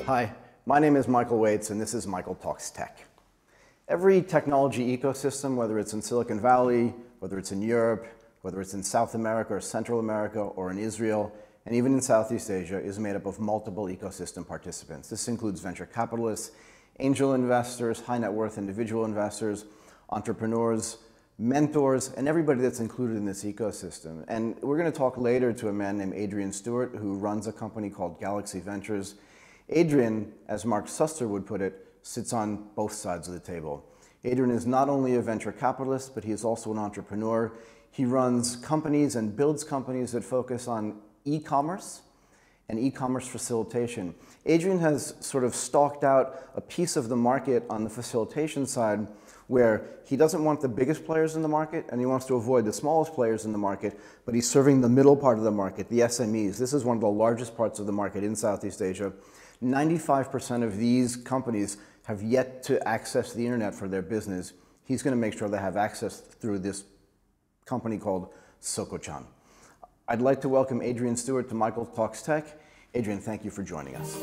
Hi, my name is Michael Waitze, and this is Michael Talks Tech. Every technology ecosystem, whether it's in Silicon Valley, whether it's in Europe, whether it's in South America or Central America or in Israel, and even in Southeast Asia, is made up of multiple ecosystem participants. This includes venture capitalists, angel investors, high net worth individual investors, entrepreneurs, mentors, and everybody that's included in this ecosystem. And we're going to talk later to a man named Adrian Stewart, who runs a company called Galaxy Ventures. Adrian, as Mark Suster would put it, sits on both sides of the table. Adrian is not only a venture capitalist, but he is also an entrepreneur. He runs companies and builds companies that focus on e-commerce and e-commerce facilitation. Adrian has sort of stalked out a piece of the market on the facilitation side where he doesn't want the biggest players in the market and he wants to avoid the smallest players in the market, but he's serving the middle part of the market, the SMEs. This is one of the largest parts of the market in Southeast Asia. 95% of these companies have yet to access the internet for their business. He's going to make sure they have access through this company called Soko-chan. I'd like to welcome Adrian Stewart to Michael Talks Tech. Adrian, thank you for joining us.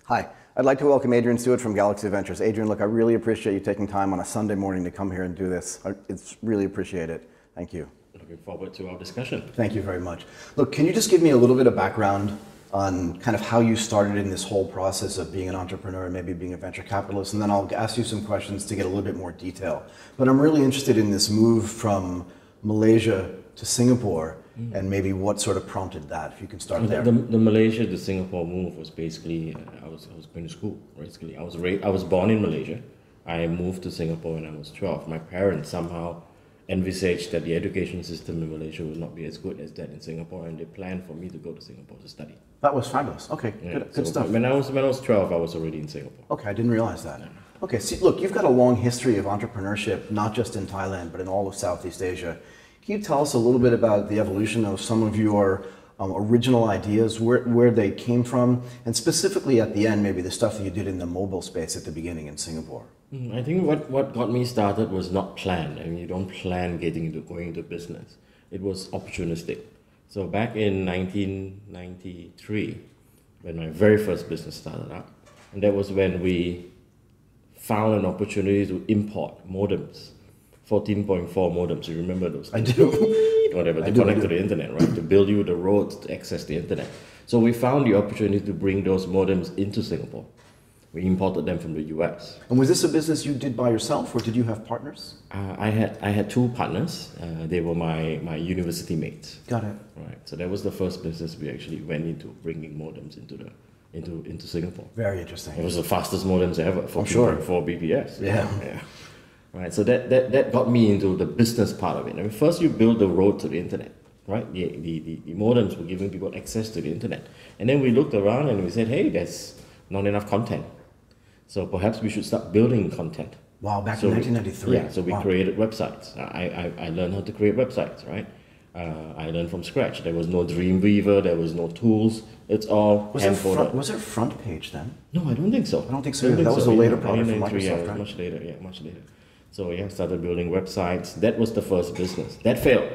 Hi, I'd like to welcome Adrian Stewart from Galaxy Ventures. Adrian, look, I really appreciate you taking time on a Sunday morning to come here and do this. It's really appreciate it. Thank you. Looking forward to our discussion. Thank you very much. Look, can you just give me a little bit of background on kind of how you started in this whole process of being an entrepreneur and maybe being a venture capitalist, and then I'll ask you some questions to get a little bit more detail. But I'm really interested in this move from Malaysia to Singapore and maybe what sort of prompted that, if you can start there. The Malaysia to Singapore move was basically, I was going to school, basically. I was born in Malaysia. I moved to Singapore when I was 12. My parents somehow envisaged that the education system in Malaysia would not be as good as that in Singapore, and they planned for me to go to Singapore to study. That was fabulous. Okay, Yeah, good stuff. When I was 12, I was already in Singapore. Okay, I didn't realize that. Okay, see, look, you've got a long history of entrepreneurship, not just in Thailand, but in all of Southeast Asia. Can you tell us a little bit about the evolution of some of your original ideas, where they came from, and specifically at the end, maybe the stuff that you did in the mobile space at the beginning in Singapore? I think what got me started was not planned. I mean, you don't plan going into business. It was opportunistic. So back in 1993, when my very first business started up, and that was when we found an opportunity to import modems, 14.4 modems. You remember those? I do. Whatever, to connect to the internet, right? To build you the roads to access the internet. So we found the opportunity to bring those modems into Singapore. We imported them from the US. And was this a business you did by yourself, or did you have partners? I had two partners. They were my university mates. Got it. Right. So that was the first business we actually went into, bringing modems into Singapore. Very interesting. It was the fastest modems ever, 14.4 BPS. Yeah. Right. So that got me into the business part of it. I mean, first you build the road to the internet. Right. The modems were giving people access to the internet, and then we looked around and we said, hey, there's not enough content. So perhaps we should start building content. Wow, back in 1993. Yeah, so we created websites. I learned how to create websites, right? I learned from scratch. There was no Dreamweaver, there was no tools. It's all hand-coded. Was there Front Page then? No, I don't think so. I don't think so. That was a later product from Microsoft, yeah, right? much later. So yeah, started building websites. That was the first business. That failed,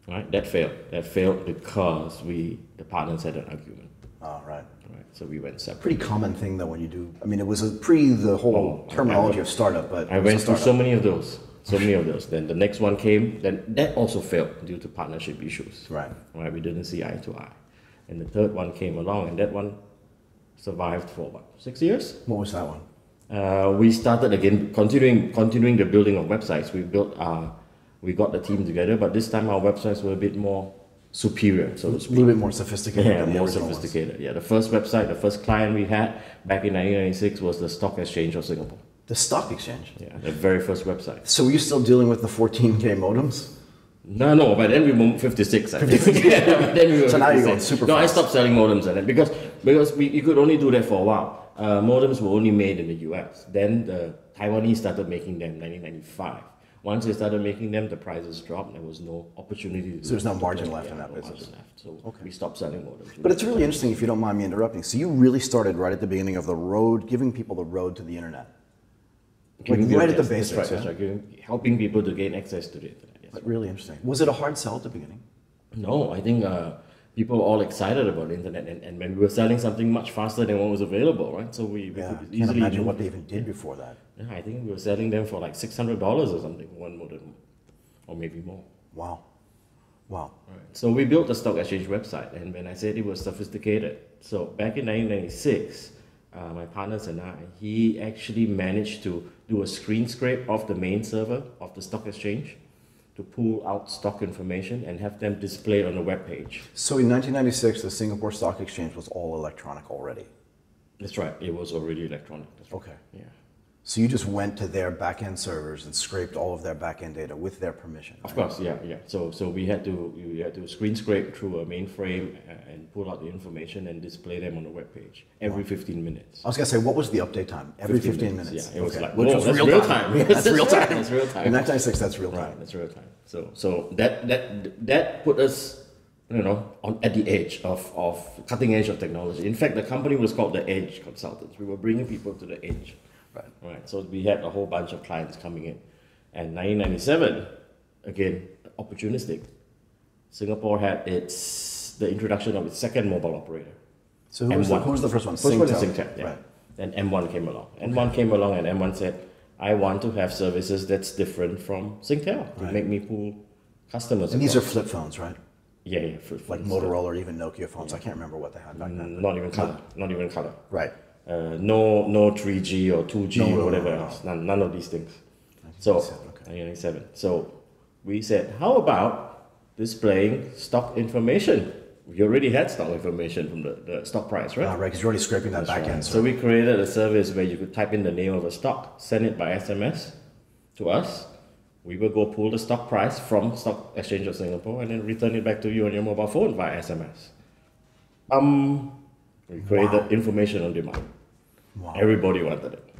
right? That failed because the partners had an argument. Oh, right. So we went separate. Pretty common thing though when you do. I mean, it was the whole terminology of startup, but I went through so many of those. Then the next one came. Then that also failed due to partnership issues. Right. We didn't see eye to eye. And the third one came along, and that one survived for what, 6 years? What was that one? We started again, continuing the building of websites. We got the team together, but this time our websites were a bit more superior, so to speak. A little bit more sophisticated. Yeah, more sophisticated. Yeah, the first website, the first client we had back in 1996 was the Stock Exchange of Singapore. The Stock Exchange? Yeah, the very first website. So were you still dealing with the 14K modems? No, but then we moved 56, I think. Yeah, then we were so 56. Now you're going super fast. No, I stopped selling modems and then because you could only do that for a while. Modems were only made in the US. Then the Taiwanese started making them in 1995. Once they started making them, the prices dropped. There was no opportunity. So there's no margin left in that business. So we stopped selling modems. But it's really interesting, if you don't mind me interrupting. So you really started right at the beginning of the road, giving people the road to the internet. right at the That's basics, right, that's right. Helping people to gain access to the internet. Yes. But really interesting. Was it a hard sell at the beginning? No, I think people were all excited about the internet, and when we were selling something much faster than what was available, right? So we Yeah, could can't easily imagine what they even did before that. Yeah, I think we were selling them for like $600 or something, one modem, or maybe more. Wow. Wow. Right. So we built the stock exchange website, and when I said it was sophisticated, so back in 1996, my partners and he actually managed to do a screen scrape of the main server of the stock exchange to pull out stock information and have them displayed on the web page. So in 1996, the Singapore Stock Exchange was all electronic already? That's right, it was already electronic. That's right. Okay. Yeah. So you just went to their back-end servers and scraped all of their back-end data with their permission, right? Of course, yeah. So we had to screen scrape through a mainframe and pull out the information and display them on the web page every 15 minutes. I was going to say, what was the update time? Every 15 minutes? Yeah, it was like, which whoa, was that's real time. Yeah, That's real time. That's real time. In 1996, that's real time. Right, that's real time. So that put us, at the edge of cutting edge of technology. In fact, the company was called the Edge Consultants. We were bringing people to the edge. Right. So we had a whole bunch of clients coming in. And 1997, again, opportunistic. Singapore had the introduction of its second mobile operator. So who was the first one? First one is Singtel, yeah. Right. Then M1 came along. M1 came along and M1 said, I want to have services that's different from Singtel to make me pull customers. And these are flip phones, right? Yeah. Like Motorola or even Nokia phones. I can't remember what they had back then. Not even color. Not even color. Right. No 3G or 2G or whatever else. None of these things. So 1997. So we said, how about displaying stock information? We already had stock information from the stock price, right? Right, because you're already scraping that back end. So we created a service where you could type in the name of a stock, send it by SMS to us. We will go pull the stock price from Stock Exchange of Singapore and then return it back to you on your mobile phone via SMS. We created information on demand. Wow. Everybody wanted it.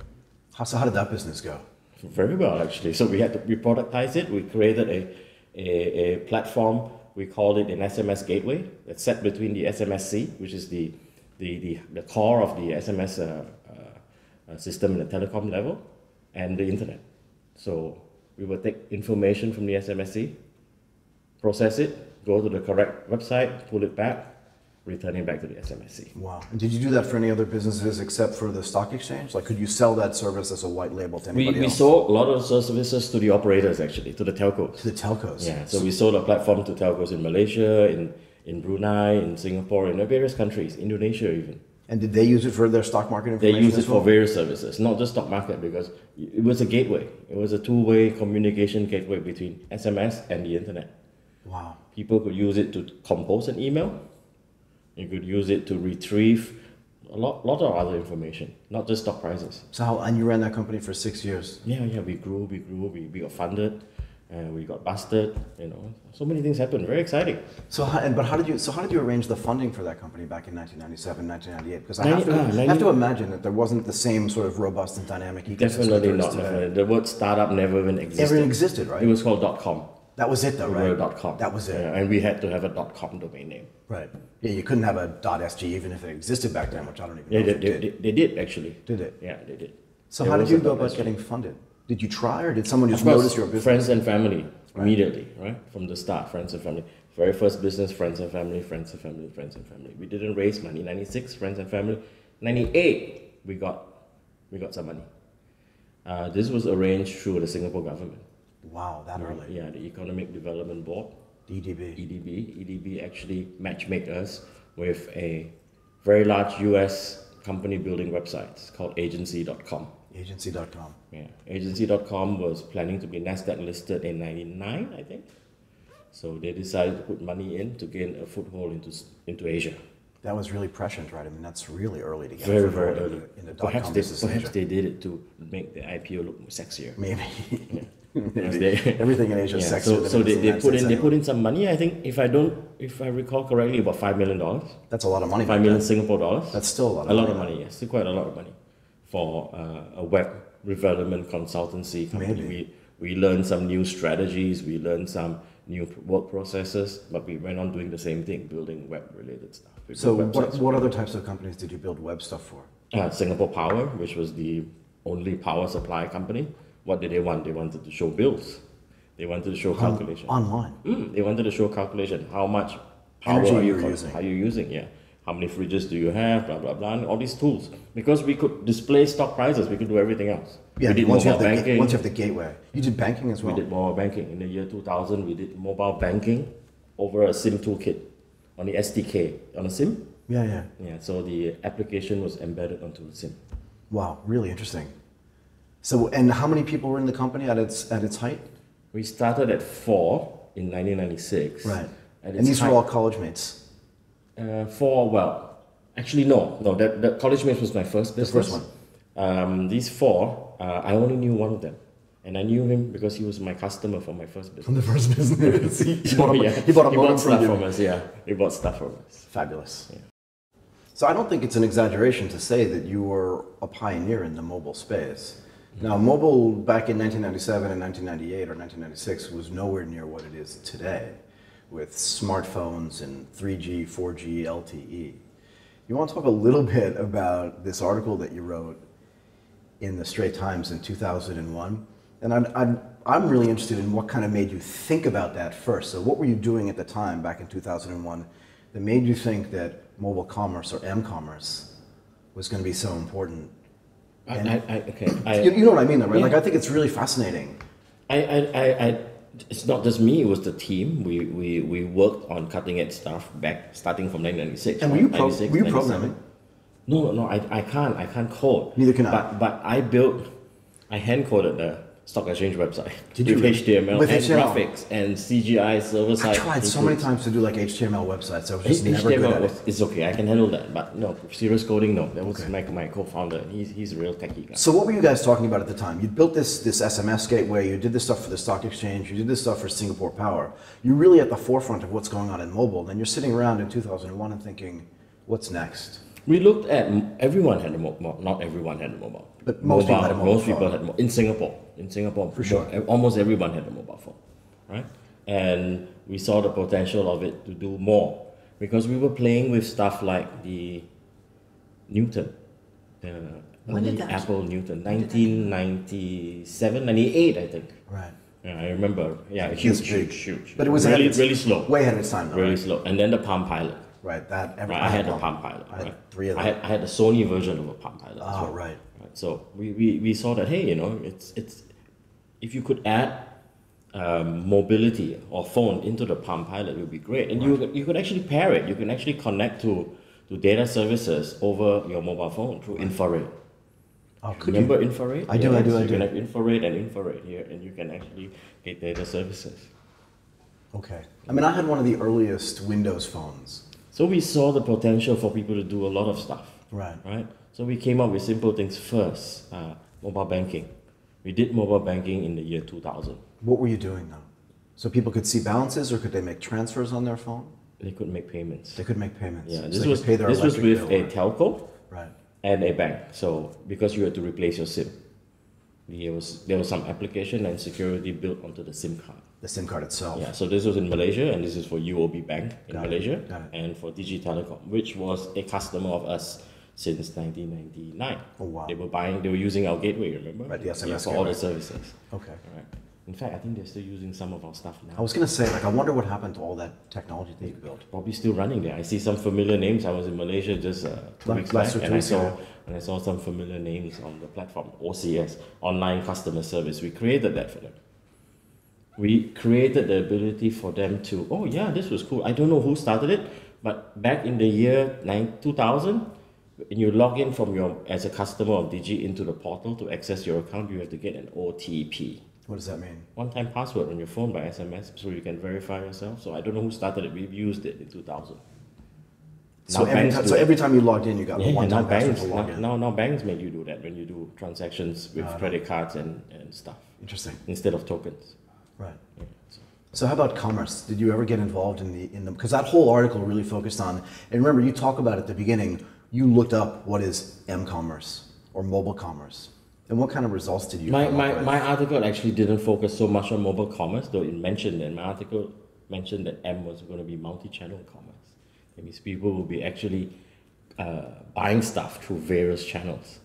So how did that business go? Very well, actually. So we productized it. We created a platform. We called it an SMS gateway that's set between the SMSC, which is the core of the SMS system in the telecom level, and the internet. So we will take information from the SMSC, process it, go to the correct website, pull it back, return it back to the SMSC. Wow. And did you do that for any other businesses except for the stock exchange? Like, could you sell that service as a white label to anybody else? We sold a lot of services to the operators, actually, to the telcos. To the telcos? Yeah, so we sold a platform to telcos in Malaysia, in Brunei, in Singapore, in various countries, Indonesia even. And did they use it for their stock market information? They use it for various services, not just stock market, because it was a gateway. It was a two-way communication gateway between SMS and the internet. Wow. People could use it to compose an email. You could use it to retrieve a lot of other information, not just stock prices. And you ran that company for 6 years? Yeah, we grew, we got funded, and we got busted, so many things happened, very exciting. But how did you arrange the funding for that company back in 1997, 1998? Because I have to imagine that there wasn't the same sort of robust and dynamic ecosystem. Definitely not. Definitely. The word startup never even existed. Never existed, right? It was called .com. That was it though, right? .com. That was it. Yeah, and we had to have a .com domain name. Right. Yeah, you couldn't have a .sg even if it existed back then, which I don't even know if it did. They did actually. Did it? Yeah, they did. So how did you go about getting funded? Did you try, or did someone just notice your business? Friends and family, immediately, right? From the start, friends and family. Very first business, friends and family, friends and family, friends and family. We didn't raise money. 96, friends and family. 98, we got some money. This was arranged through the Singapore government. Wow, that early. Yeah, the Economic Development Board. EDB actually matchmake us with a very large US company building websites called agency.com. Agency.com. Yeah, agency.com was planning to be NASDAQ listed in 99, I think. So they decided to put money in to gain a foothold into Asia. That was really prescient, right? I mean, that's really early to get very early in the perhaps they did it to make the IPO look sexier. Maybe. Yeah. Everything in Asia is sexier. So they put in some money. I think if I recall correctly, about $5 million. That's a lot of money. 5 million Singapore dollars. That's still a lot. A lot of money. Yes, still quite a lot of money for a web development consultancy company. Maybe. We learned some new strategies. We learned some new work processes, but we went on doing the same thing, building web-related stuff. So what other types of companies did you build web stuff for? Singapore Power, which was the only power supply company. What did they want? They wanted to show bills. They wanted to show calculation. Online. They wanted to show calculation. How much power Energy are you using. Are you using? Yeah. How many fridges do you have? Blah, blah, blah. And all these tools. Because we could display stock prices, we could do everything else. Yeah, we did once you mobile have banking. once you have the gateway. You did banking as well? We did mobile banking. In the year 2000, we did mobile banking over a SIM toolkit on the SDK. On a SIM? Yeah. Yeah, so the application was embedded onto the SIM. Wow, really interesting. So, and how many people were in the company at its height? We started at 4 in 1996. Right. At And these were height- all college mates? 4, well, actually no, the college mates was my first business. first one. These 4, I only knew one of them. And I knew him because he was my customer for my first business. From the first business. he bought a He modem bought stuff you. from us, yeah. He bought stuff from us. Fabulous. Yeah. So I don't think it's an exaggeration to say that you were a pioneer in the mobile space. Now, mobile back in 1997 and 1998 or 1996 was nowhere near what it is today with smartphones and 3G, 4G, LTE. You want to talk a little bit about this article that you wrote in the Straits Times in 2001? And I'm really interested in what kind of made you think about that first. So what were you doing at the time back in 2001 that made you think that mobile commerce or m-commerce was going to be so important? You know what I mean, though, right? Yeah. Like, I think it's really fascinating. It's not just me; it was the team. We worked on cutting edge stuff starting from 1996. And were you programming? No, I can't code. Neither can I. But I hand coded the stock exchange website Did you with really? HTML With and HTML? graphics and CGI server side. I tried so many times to do like HTML websites. I was just never good at it. It's okay. I can handle that. But no, serious coding, no. That was my co-founder. He's a real techie guy. So what were you guys talking about at the time? You built this SMS gateway. You did this stuff for the stock exchange. You did this stuff for Singapore Power. You're really at the forefront of what's going on in mobile. Then you're sitting around in 2001 and thinking, what's next? We looked at everyone had a mobile. Not everyone had a mobile. But most people had a mobile Most people phone. had a in Singapore. In Singapore, For sure. almost everyone had a mobile phone, right? And we saw the potential of it to do more because we were playing with stuff like the Newton, When did that- Apple Newton, 1997, 98, I think. Right. Yeah, I remember. Yeah, This huge. But it was really, really slow. Way ahead of its time, though. Really Right. slow. And then the Palm Pilot. Right. Right, I had the Palm Pilot. I had Right? 3 of them. I had the Sony version of a Palm Pilot. as well. Right. So we saw that, hey, it's if you could add mobility or phone into the Palm Pilot, it would be great. And you could actually pair it. You can actually connect to data services over your mobile phone through infrared. Oh, Remember infrared? I do. You can have infrared here, and you can actually get data services. Okay. I mean, I had one of the earliest Windows phones. So we saw the potential for people to do a lot of stuff. Right. Right? So we came up with simple things first. Mobile banking. We did mobile banking in the year 2000. What were you doing though? So people could see balances, or could they make transfers on their phone? They could make payments. They could make payments. Yeah, So this they was could pay their this was electric with bill, a telco right. and a bank. So because you had to replace your SIM, there was some application and security built onto the SIM card. The SIM card itself. Yeah, so this was in Malaysia, and this is for UOB Bank in Got it, Malaysia, got it. and for Digi Telecom, which was a customer of us since 1999. Oh, wow. They were using our gateway, remember? Right, the SMS for all the gateway. services. Okay. All right. In fact, I think they're still using some of our stuff now. I was gonna say, like, I wonder what happened to all that technology that you built. Probably still running there. I see some familiar names. I was in Malaysia just 2 weeks back, Last 2 and weeks ago. I saw some familiar names on the platform. OCS, Online Customer Service. We created that for them. We created the ability for them to, oh yeah, this was cool. I don't know who started it, but back in the year 2000, when you log in as a customer of Digi into the portal to access your account, you have to get an OTP. What does that mean? One-time password on your phone by SMS so you can verify yourself. So I don't know who started it. We've used it in 2000. So every time you logged in, you got a Now one-time password banks, to log in. now banks make you do that when you do transactions with credit cards and stuff Interesting. instead of tokens. Right. Yeah, so. So how about commerce? Did you ever get involved in the because that whole article really focused on, and remember you talk about at the beginning, you looked up what is m-commerce or mobile commerce. And what kind of results did you come up with? My article actually didn't focus so much on mobile commerce, though it mentioned that my article mentioned that M was going to be multi-channel commerce. That means people will be actually buying stuff through various channels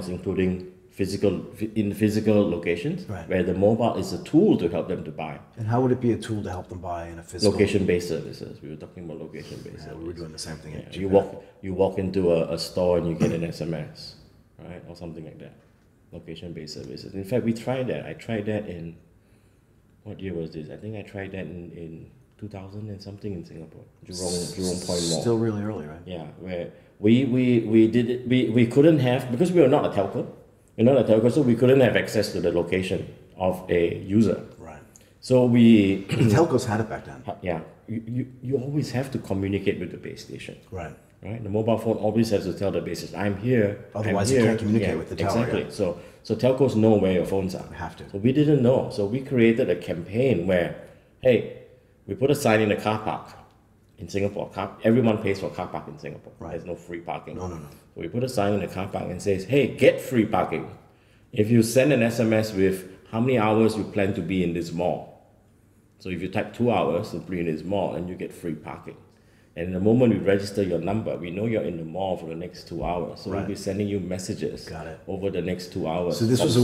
including physical locations, Right. where the mobile is a tool to help them to buy. And how would it be a tool to help them buy in a physical? Location-based services. We were talking about location-based Yeah, services. we were doing the same thing. Yeah, in you walk into a store and you get an SMS, right, or something like that. Location-based services. In fact, we tried that. I tried that in, what year was this? I think I tried that in 2000 and something in Singapore, Jurong Point Mall. Still really early, right? Yeah, where we did it. We couldn't have, because we were not a telco. We're not a telco, so we couldn't have access to the location of a user. Right. So we The telcos had it back then. yeah, you always have to communicate with the base station. Right. Right, the mobile phone always has to tell the base station, I'm here. Otherwise, I'm you here. can't communicate Yeah, with the tower. Exactly. Yeah. So telcos know where your phones are. Have to. So we didn't know. So we created a campaign where, hey, we put a sign in the car park in Singapore. Everyone pays for car park in Singapore. Right. There's no free parking. No. So we put a sign in the car park and says, hey, get free parking if you send an SMS with how many hours you plan to be in this mall. So if you type 2 hours to be in this mall, and you get free parking. And the moment we register your number, we know you're in the mall for the next 2 hours. So Right. we'll be sending you messages Got it. over the next 2 hours. So this from was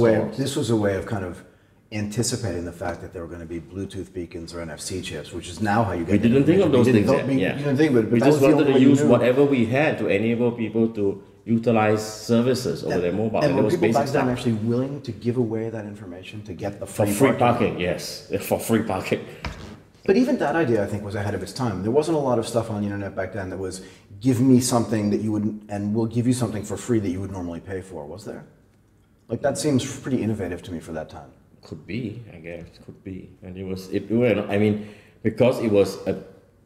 stores. a way of kind of anticipating the fact that there were going to be Bluetooth beacons or NFC chips, which is now how you get. We didn't think of those things yet. You didn't think of it, but We that just was the wanted only to way you use knew. whatever we had to enable people to utilize services over their mobile. And it were was people basic back then stuff. actually willing to give away that information to get the For free, free parking, yes. For free parking. But even that idea, I think, was ahead of its time. There wasn't a lot of stuff on the internet back then that was, give me something that you would, and we'll give you something for free that you would normally pay for, was there? Like, that seems pretty innovative to me for that time. Could be, I guess. Could be. And I mean, because it was a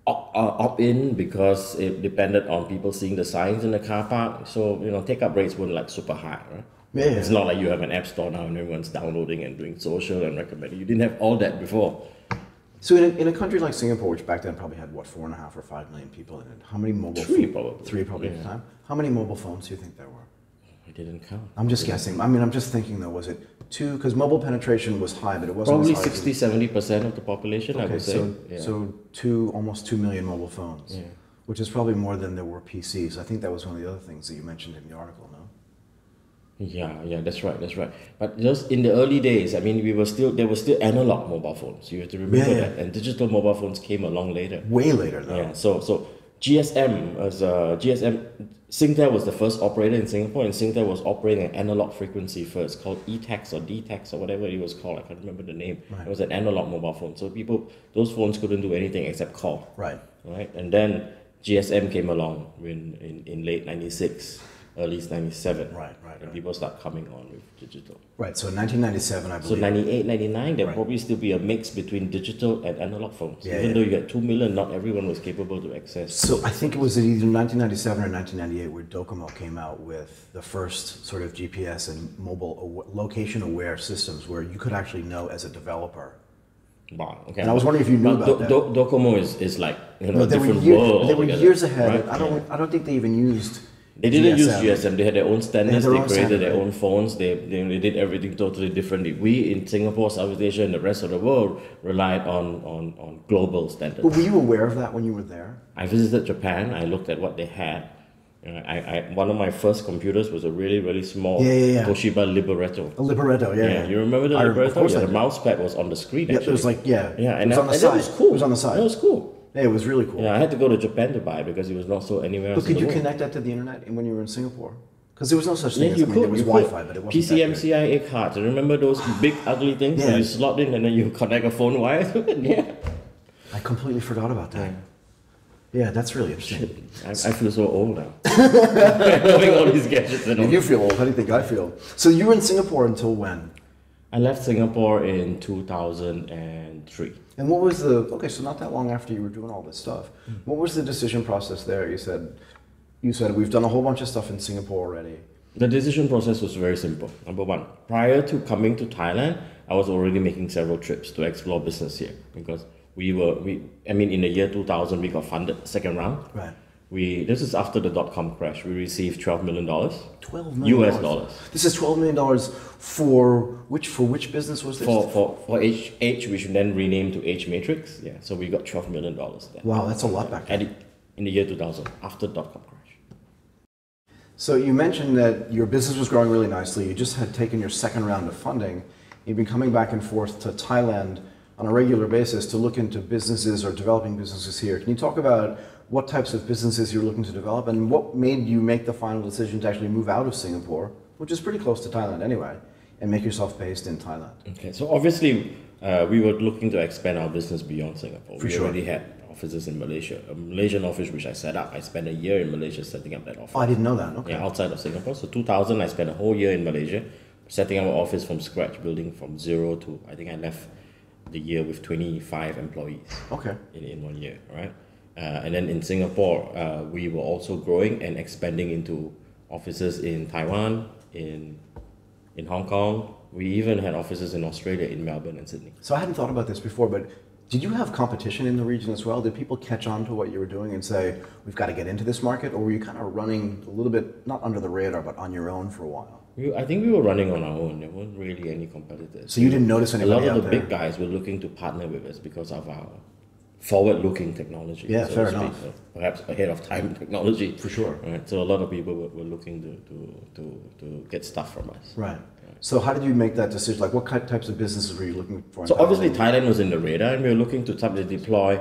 opt-in, because it depended on people seeing the signs in the car park. So, take-up rates weren't like super high, right? Yeah. It's not like you have an app store now and everyone's downloading and doing social and recommending. You didn't have all that before. So in a country like Singapore, which back then probably had, what, 4.5 or 5 million people in it, how many mobile Three phones? probably. Three probably at the time. How many mobile phones do you think there were? I didn't count. I'm just guessing. I mean, I'm just thinking though, was it 2? Because mobile penetration was high, but it wasn't Probably as high as 60-70% of the population, I Okay, would say. so almost 2 million mobile phones, Yeah. which is probably more than there were PCs. I think that was one of the other things that you mentioned in the article, no? Yeah, that's right. But just in the early days, I mean, there were still analog mobile phones. You have to remember Yeah. that. And digital mobile phones came along later. Way later, though. Yeah, so GSM Singtel was the first operator in Singapore, and Singtel was operating an analog frequency first, called ETAX or DTAX or whatever it was called. I can't remember the name. Right. It was an analog mobile phone. So those phones couldn't do anything except call. Right. Right, and then GSM came along in late '96, early '97. Right. And people start coming on with digital. Right, so in 1997, I So believe. 98, 99, there'll Right. probably still be a mix between digital and analog phones. Yeah, Even yeah. though you had 2 million, not everyone was capable to access. So I think it was either 1997 or 1998 where Docomo came out with the first sort of GPS and mobile location-aware systems where you could actually know as a developer. Wow, okay. And I was wondering if you knew about that. Docomo is like a They were, different world. they were altogether, years ahead. right? I don't think they even used. They didn't use GSM. GSM. They had their own standards. their They own created standard, their right? own phones. They did everything totally differently. We in Singapore, Southeast Asia, and the rest of the world relied on global standards. But were you aware of that when you were there? I visited Japan. I looked at what they had. One of my first computers was a really, really small Yeah. Toshiba Libretto. A Libretto, yeah. Yeah, you remember the Of Libretto? course I The do. mouse pad was on the screen. Yeah, Actually. it was like, yeah. Yeah, it was on the and side. that was cool. It was on the side. That was cool. Yeah, it was really cool. Yeah, I had to go to Japan to buy it because it was not so anywhere else. But could in you the world. connect that to the internet when you were in Singapore? Because there was no such thing Yeah, as, you I mean, could. there was you Wi-Fi, could. but it wasn't that good. PCMCIA cards. Remember those big ugly things Yeah. that you slot in and then you connect a phone wire to it? Yeah. I completely forgot about that. Yeah, that's really interesting. I feel so old now. Having all these gadgets and all. You feel old. How do you think I feel? So you were in Singapore until when? I left Singapore in 2003. And what was the, okay, so not that long after you were doing all this stuff, what was the decision process there? You said, we've done a whole bunch of stuff in Singapore already. The decision process was very simple. Number one, prior to coming to Thailand, I was already making several trips to explore business here because in the year 2000, we got funded second round. Right. This is after the dot-com crash. We received $12 million. $12 million. US dollars. This is $12 million for which business was this? For H, we should then rename to H Matrix. Yeah, so we got $12 million then. Wow, that's a lot back then. In the year 2000, after the dot-com crash. So you mentioned that your business was growing really nicely. You just had taken your second round of funding. You've been coming back and forth to Thailand on a regular basis to look into businesses or developing businesses here. Can you talk about what types of businesses you're looking to develop and what made you make the final decision to actually move out of Singapore, which is pretty close to Thailand anyway, and make yourself based in Thailand? Okay, so obviously we were looking to expand our business beyond Singapore. We already had offices in Malaysia, a Malaysian office which I set up. I spent a year in Malaysia setting up that office. Oh, I didn't know that. Okay. Yeah, outside of Singapore. So 2000, I spent a whole year in Malaysia setting up an office from scratch, building from zero to, I think I left the year with 25 employees. Okay. In 1 year, right? And then in Singapore, we were also growing and expanding into offices in Taiwan, in Hong Kong. We even had offices in Australia, in Melbourne and Sydney. So I hadn't thought about this before, but did you have competition in the region as well? Did people catch on to what you were doing and say, we've got to get into this market? Or were you kind of running a little bit, not under the radar, but on your own for a while? I think we were running on our own. There weren't really any competitors. So you didn't notice anybody A lot of out the there? big guys were looking to partner with us because of our forward-looking technology. Yeah, so fair to speak. enough. So perhaps ahead of time technology. For sure. Right? So a lot of people were looking to get stuff from us. Right. So how did you make that decision? Like what types of businesses were you looking for? So obviously Thailand was in the radar, and we were looking to start to deploy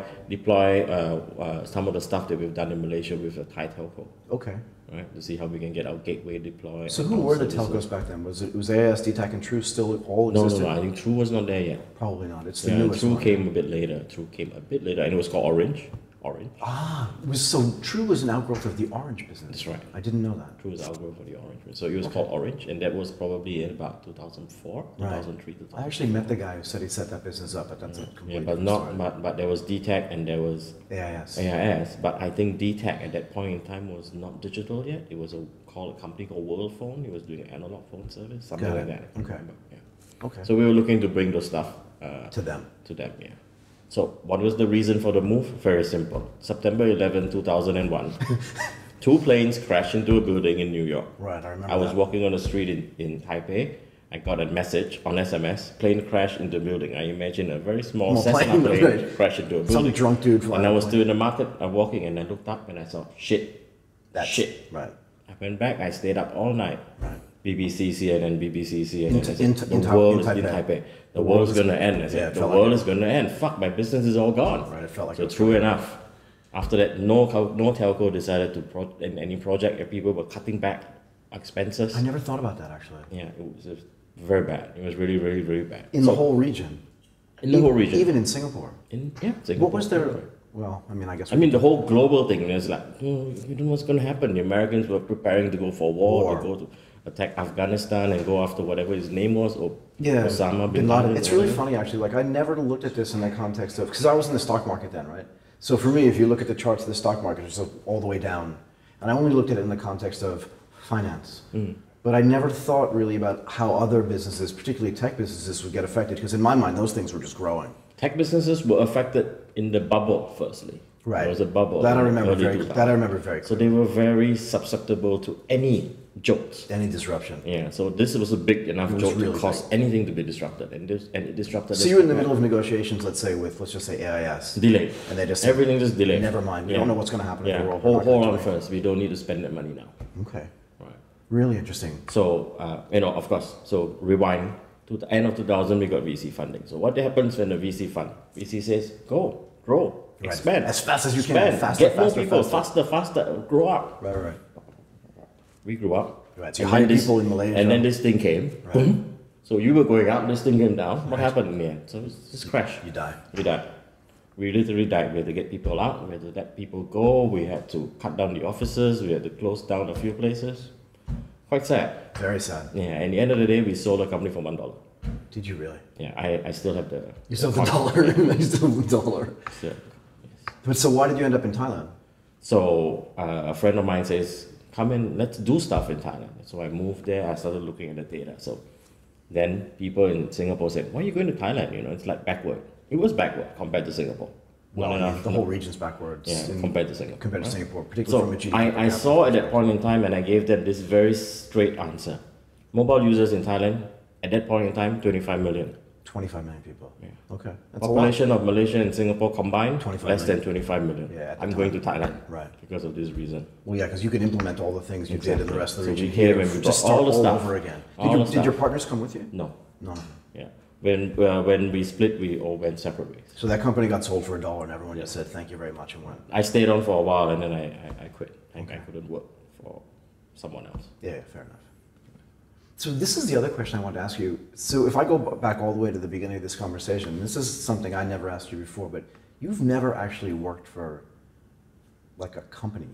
some of the stuff that we've done in Malaysia with a Thai telco. Okay. Right, to see how we can get our gateway deployed. So who were the telcos back then? Was AIS, DTAC, and True still all No, existed? I think True was not there yet. Probably not. It's the Yeah, newest True one. came a bit later. And it was called Orange. So True was an outgrowth of the Orange business. That's right. I didn't know that. True was outgrowth for the Orange. So it was called Orange, and that was probably in about 2004, 2003, 2004. I actually met the guy who said he set that business up, but that's a completely but there was DTAC and there was AIS. But I think DTAC at that point in time was not digital yet. It was a company called World Phone. It was doing analog phone service, something like that. Okay. Yeah. Okay. So we were looking to bring those stuff To them. yeah. So what was the reason for the move? Very simple. September 11, 2001, two planes crashed into a building in New York. Right, I remember I was that. walking on the street in Taipei. I got a message on SMS, plane crashed into a building. I imagine a very small Cessna plane crashed into a building. Some drunk dude flying. And I was still in the market, I'm walking, and I looked up and I saw, shit. Right. I went back, I stayed up all night. Right. BBC, CNN, BBC, CNN. In The world is in Taipei. Taipei. The world's going to end. I said, the world is going to end. Fuck, my business is all gone. Right, it felt like so it was true enough. After that, no telco decided to in any project, and people were cutting back expenses. I never thought about that actually. Yeah, it was just very bad. It was really, really, very bad. In the whole region. In the whole region. Even in Singapore. Singapore. What was their? Well, I mean, I guess. The whole global thing is like, you don't know what's going to happen. The Americans were preparing to go for war. To go to attack Afghanistan and go after whatever his name was, or Osama bin Laden. It's really funny actually. Like I never looked at this in the context of, because I was in the stock market then, right? So for me, if you look at the charts of the stock market, it's all the way down, and I only looked at it in the context of finance. But I never thought really about how other businesses, particularly tech businesses, would get affected. Because in my mind, those things were just growing. Tech businesses were affected in the bubble, firstly. Right. There was a bubble. That I remember very clearly. So they were very susceptible to any jokes. Any disruption. Yeah, so this was a big enough joke to cause anything to be disrupted. And it disrupted. So you're in the middle of negotiations, let's say, with, let's just say AIS. Delayed. And they just everything just delayed. Never mind. We don't know what's going to happen in the world. Hold on first. We don't need to spend that money now. Okay. Right. Really interesting. So, of course, so rewind to the end of 2000, we got VC funding. So what happens when the VC says, go, grow, expand. As fast as you can. Get more people, faster, grow up. Right. We grew up. Right. So you hired people in Malaysia. And then this thing came. Right. Boom. So you were going up, this thing came down. What happened in the end? So it's just crash. You die. We died. We literally died. We had to get people out. We had to let people go. We had to cut down the offices. We had to close down a few places. Quite sad. Very sad. Yeah, and at the end of the day, we sold the company for $1. Did you really? Yeah, I still have the... You still have the dollar? You still have the dollar. Yeah. But so why did you end up in Thailand? So a friend of mine says, come in, let's do stuff in Thailand. So I moved there, I started looking at the data. So then people in Singapore said, why are you going to Thailand? It's like backward. It was backward compared to Singapore. Well, the whole region's backwards. Yeah, compared to Singapore. Compared to Singapore, particularly from a GDP. I saw at that point in time, and I gave them this very straight answer. Mobile users in Thailand, at that point in time, 25 million. 25 million people. Yeah. Okay. That's Population of Malaysia and Singapore combined, 25 less million. than 25 million. Yeah, I'm going to Thailand Right. because of this reason. Well, yeah, because you can implement all the things you did in the rest of the So we region came here. and we Just brought start all the all stuff. over again. All the Did stuff. your partners come with you? No. No. Yeah. When we split, we all went separate ways. So that company got sold for $1 and everyone just said, thank you very much and went. I stayed on for a while and then I quit. Okay. I couldn't work for someone else. Yeah, fair enough. So this is the other question I wanted to ask you. So if I go back all the way to the beginning of this conversation, this is something I never asked you before, but you've never actually worked for like a company.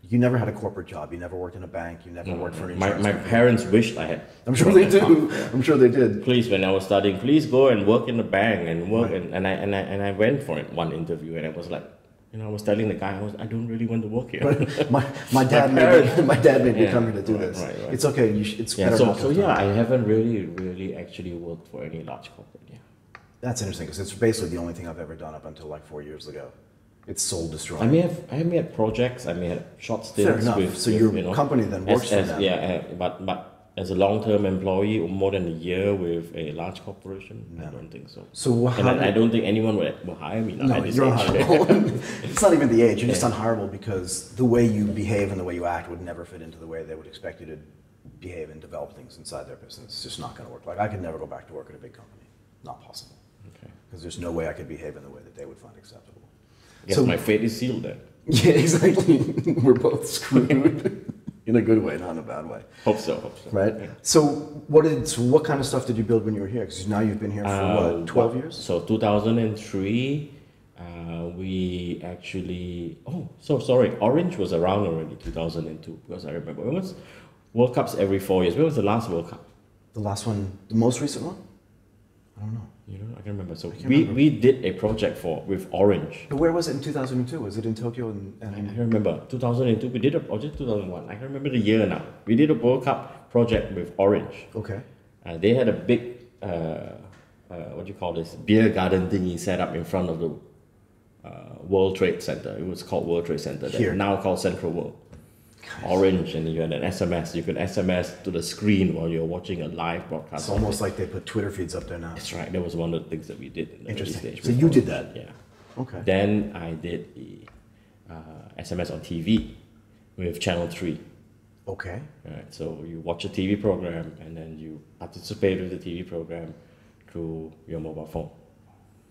You never had a corporate job. You never worked in a bank. You never worked for an insurance My company. parents wished I had. I'm sure they do. I'm sure they did. Please, when I was studying, please go and work in the bank and work. Right. And I went for it, one interview, and I was like, I was telling the guy, I don't really want to work here. My dad made me come here to do this. Right. It's okay. It's better not to So have yeah, done I haven't really actually worked for any large corporate. Yeah. That's interesting because it's basically the only thing I've ever done up until like 4 years ago. It's soul destroying. I may have projects. I may have short stints. Fair enough. So your company then works for them. Yeah, but as a long-term employee, more than a year with a large corporation, I don't think so. So I don't think anyone will hire me now. No, at this you're age. unhireable. It's not even the age. You're just unhireable because the way you behave and the way you act would never fit into the way they would expect you to behave and develop things inside their business. It's just not going to work. Like I could never go back to work at a big company. Not possible. Okay. Because there's no way I could behave in the way that they would find acceptable. Yes, my fate is sealed then. Yeah, exactly. We're both screwed in a good way, not in a bad way. Hope so. Right. Yeah. So what kind of stuff did you build when you were here? Because now you've been here for 12 years? So 2003, we actually. Oh, so sorry. Orange was around already 2002 because I remember it was World Cups every 4 years. When was the last World Cup? The last one, the most recent one? I don't know. You know, I can remember. So we did a project with Orange. But where was it in 2002? Was it in Tokyo? I can remember 2002. We did a project 2001. I can remember the year now. We did a World Cup project with Orange. Okay. They had a big what do you call this, beer garden thingy set up in front of the World Trade Center. It was called World Trade Center. Here. Now called Central World. Orange, and you had an SMS. You could SMS to the screen while you're watching a live broadcast. It's almost like they put Twitter feeds up there now. That's right. That was one of the things that we did in the early stage. So you did that? Yeah. Okay. Then I did the SMS on TV with Channel 3. Okay. Right. So you watch a TV program and then you participate with the TV program through your mobile phone.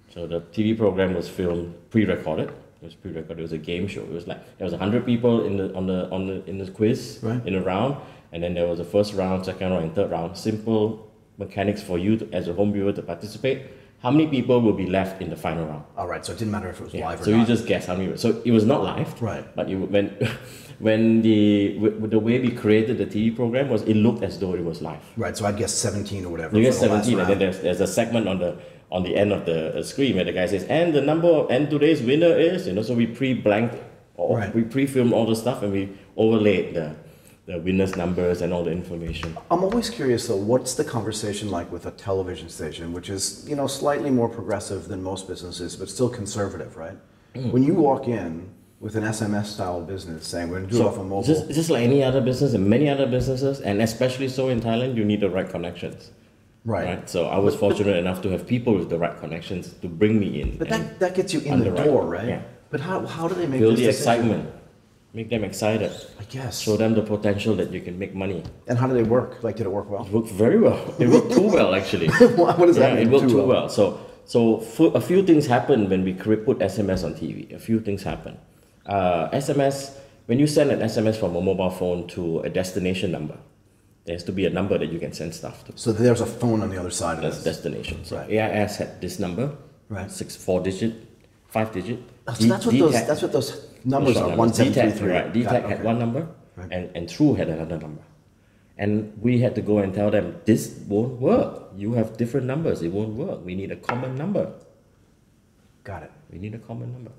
So the TV program was filmed pre-recorded. It was pre-recorded. It was a game show. It was like there was 100 people in the quiz, right, in a round, and then there was the first round, second round, and third round. Simple mechanics for you as a home viewer to participate. How many people will be left in the final round? All right. So it didn't matter if it was live or not. So you just guess how many. So it was not live, right? But when the way we created the TV program was, it looked as though it was live. Right. So I guess 17 or whatever. You guess 17, and then there's a segment on the end of the screen where the guy says, and today's winner is, so we pre-blanked, or right, we pre-filmed all the stuff and we overlaid the winner's numbers and all the information. I'm always curious though, what's the conversation like with a television station, which is, slightly more progressive than most businesses, but still conservative, right? When you walk in with an SMS style business saying we're going to do it off a mobile. Just like any other business and many other businesses, and especially so in Thailand, you need the right connections. Right. So I was fortunate enough to have people with the right connections to bring me in. But that gets you in the door, right? Yeah. But how do they make build this the decision? excitement, make them excited. I guess. Show them the potential that you can make money. And how do they work? Like, did it work well? It worked very well. It worked too well, actually. What does that mean? It worked too well. So a few things happened when we put SMS on TV. A few things happened. SMS, when you send an SMS from a mobile phone to a destination number, there has to be a number that you can send stuff to. So there's a phone on the other side of That's this. destination. So right, AIS had this number, right, 4-digit, 5-digit. So that's what those numbers are. 1733. Right. DTAC had one number, right, and True had another number. And we had to go and tell them, this won't work. You have different numbers. It won't work. We need a common number. Got it. We need a common number.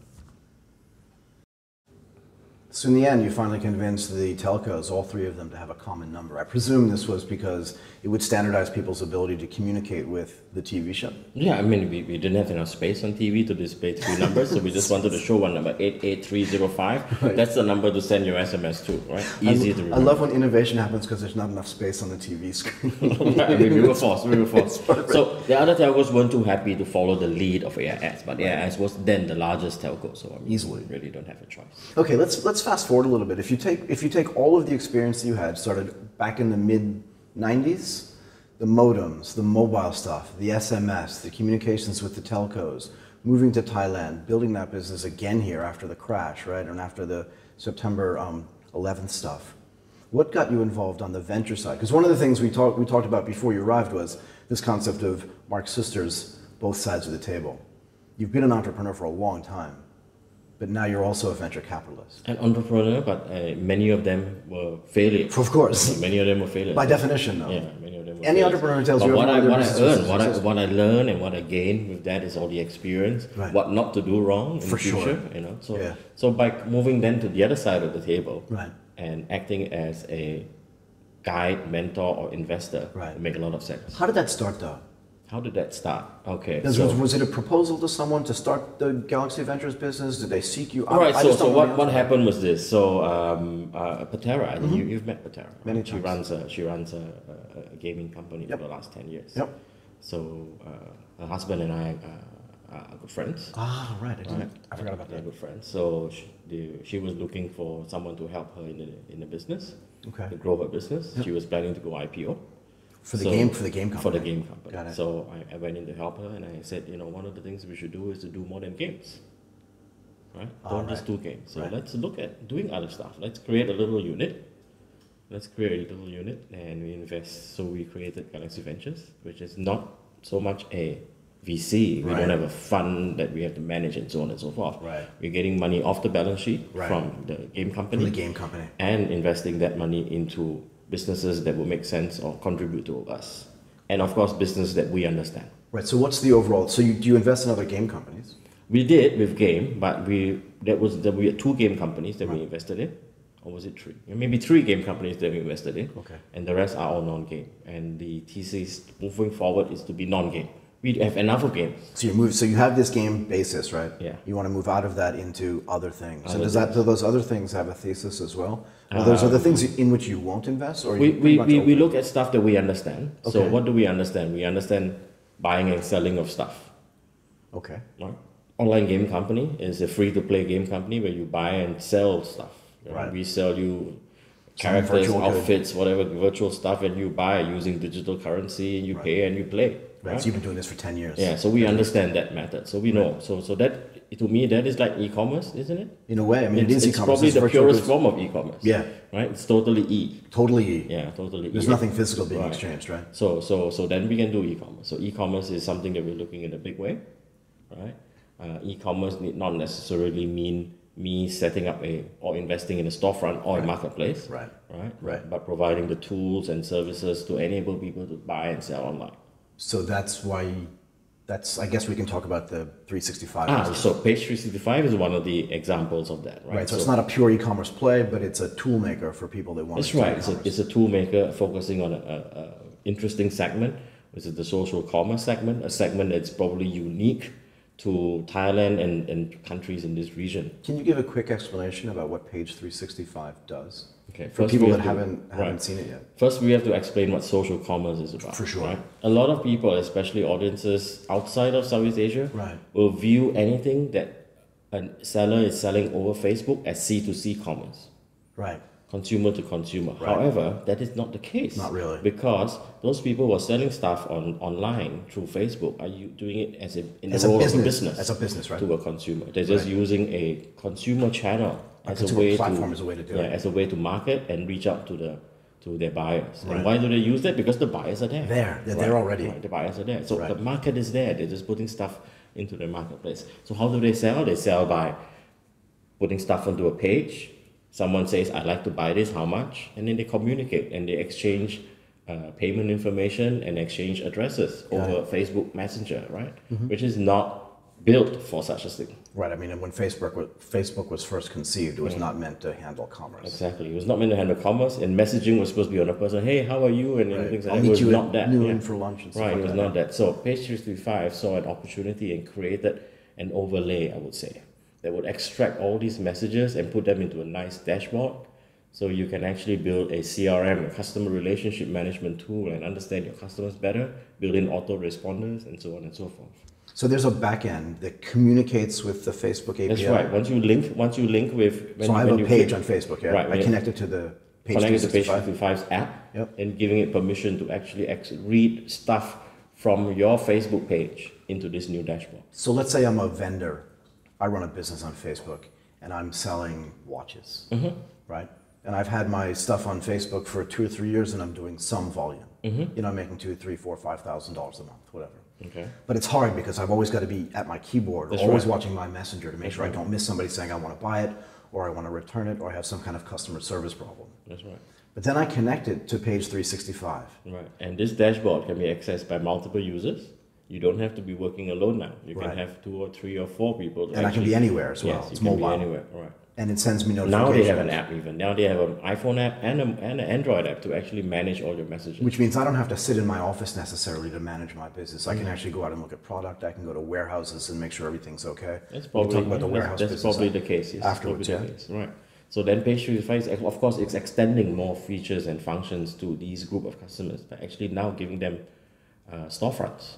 So in the end, you finally convinced the telcos, all three of them, to have a common number. I presume this was because it would standardize people's ability to communicate with the TV show. Yeah, I mean, we didn't have enough space on TV to display three numbers, so we just wanted to show one number, 88305. Right. That's the number to send your SMS to, right? Easy to remember. I love when innovation happens because there's not enough space on the TV screen. I mean, we were forced. So the other telcos weren't too happy to follow the lead of AIS, but AIS was then the largest telco, so I mean, easily we really don't have a choice. Okay, let's fast forward a little bit. If you take all of the experience that you had, started back in the mid-90s, the modems, the mobile stuff, the SMS, the communications with the telcos, moving to Thailand, building that business again here after the crash, right, and after the September 11th stuff. What got you involved on the venture side? Because one of the things we talked about before you arrived was this concept of Mark's sisters, both sides of the table. You've been an entrepreneur for a long time, but now you're also a venture capitalist. An entrepreneur, but many of them were failures. Of course. Many of them were failures. By definition, though. Yeah, many of them were Any failures. entrepreneur tells but you what I earned, what I learned and what I gained with that is all the experience, right. What not to do wrong in for the future. Sure. You know, yeah. So by moving then to the other side of the table, right. and acting as a guide, mentor, or investor, right. would make a lot of sense. How did that start, though? How did that start? Okay. Was it a proposal to someone to start the Galaxy Ventures business? Did they seek you? All right. So what happened was this. So Patera, I think you've met Patera. Many times. times. She runs a gaming company for the last 10 years. Yep. So her husband and I are good friends. Ah, right. I forgot about that. They're good friends. So she was looking for someone to help her in the business. Okay. To grow her business. Yep. She was planning to go IPO. For the game company. For the game company. Got it. So I went in to help her, and I said, one of the things we should do is to do more than games. Right? Don't just do games. So let's look at doing other stuff. Let's create a little unit. And we invest. So we created Galaxy Ventures, which is not so much a VC. We don't have a fund that we have to manage and so on and so forth. Right. We're getting money off the balance sheet from the game company. And investing that money into businesses that will make sense or contribute to us. And of course, business that we understand. Right, so what's the overall, do you invest in other game companies? We did with game, but we had two game companies that we invested in. Or was it three? Maybe three game companies that we invested in. Okay. And the rest are all non-game. And the thesis moving forward is to be non-game. We have enough of games. So you have this game basis, right? Yeah. You want to move out of that into other things. And do those other things have a thesis as well? Are those other things in which you won't invest? Or we look at stuff that we understand. Okay. So what do we understand? We understand buying and selling of stuff. Okay. Right? Online game company is a free-to-play game company where you buy and sell stuff. Right. We sell you characters, outfits, whatever virtual stuff, and you buy using digital currency, and you pay and you play. Right. So you've been doing this for 10 years. Yeah, so we understand that method. So we know. So that, to me, that is like e-commerce, isn't it? In a way, I mean, it is e-commerce. It's probably the purest form of e-commerce. Yeah. Right? It's totally e. Totally e. Yeah, totally There's nothing physical being exchanged, right? So then we can do e-commerce. So e-commerce is something that we're looking in a big way, right? E-commerce need not necessarily mean me setting up or investing in a storefront or a marketplace. Right. But providing the tools and services to enable people to buy and sell online. So that's why, I guess we can talk about the 365. So Page 365 is one of the examples of that, right? Right, so it's not a pure e-commerce play, but it's a tool maker for people that want to do e-commerce. That's right, it's a tool maker focusing on an interesting segment, which is the social commerce segment, a segment that's probably unique to Thailand and countries in this region. Can you give a quick explanation about what Page 365 does? Okay, for people that haven't seen it yet. First, we have to explain what social commerce is about. For sure. Right? A lot of people, especially audiences outside of Southeast Asia, will view anything that a seller is selling over Facebook as C2C commerce. Right. Consumer to consumer. Right. However, that is not the case. Not really. Because those people who are selling stuff online through Facebook are you doing it as a business. As a business, right? To a consumer. They're just using a consumer channel as a way to market and reach out to their buyers. Right. And why do they use that? Because the buyers are there. They're there already. Right. The buyers are there. So the market is there. They're just putting stuff into the marketplace. So how do they sell? They sell by putting stuff onto a page. Someone says, I'd like to buy this, how much? And then they communicate and they exchange payment information and exchange addresses over Facebook Messenger, right? Mm-hmm. Which is not built for such a thing. Right. I mean, and when Facebook was first conceived, it was not meant to handle commerce. Exactly. It was not meant to handle commerce, and messaging was supposed to be on a person. Hey, how are you? And things like I'll that. It meet was you not at that. noon for lunch and stuff right. like It was that. not that. So Page 365 saw an opportunity and created an overlay, I would say, that would extract all these messages and put them into a nice dashboard. So you can actually build a CRM, a customer relationship management tool, and understand your customers better, build in autoresponders, and so on and so forth. So there's a back end that communicates with the Facebook API. That's right. Once you link with... So I have a page on Facebook, yeah? Right. I connect it to the Page connect it to Page 365. 365's app, Yep. and giving it permission to actually read stuff from your Facebook page into this new dashboard. So let's say I'm a vendor. I run a business on Facebook, and I'm selling watches, right? And I've had my stuff on Facebook for 2 or 3 years, and I'm doing some volume. You know, I'm making $2,000, $3,000, $4,000, $5,000 a month, whatever. Okay. But it's hard because I've always got to be at my keyboard, That's always right. watching my messenger to make sure I don't miss somebody saying I want to buy it, or I want to return it, or I have some kind of customer service problem. That's right. But then I connect it to Page 365. Right. And this dashboard can be accessed by multiple users. You don't have to be working alone now. You can Right. have 2 or 3 or 4 people. And I can be anywhere as well. Yes, It's you can mobile. be anywhere. Right. And it sends me notifications. Now they have an app even. Now they have an iPhone app and an Android app to actually manage all your messages. Which means I don't have to sit in my office necessarily to manage my business. I can actually go out and look at product. I can go to warehouses and make sure everything's okay. That's We'll probably, talk about the warehouse that's business probably the case. Yes, afterwards, probably yeah. the case. Right. So then Page 365 is, of course, it's extending more features and functions to these group of customers, but actually now giving them storefronts.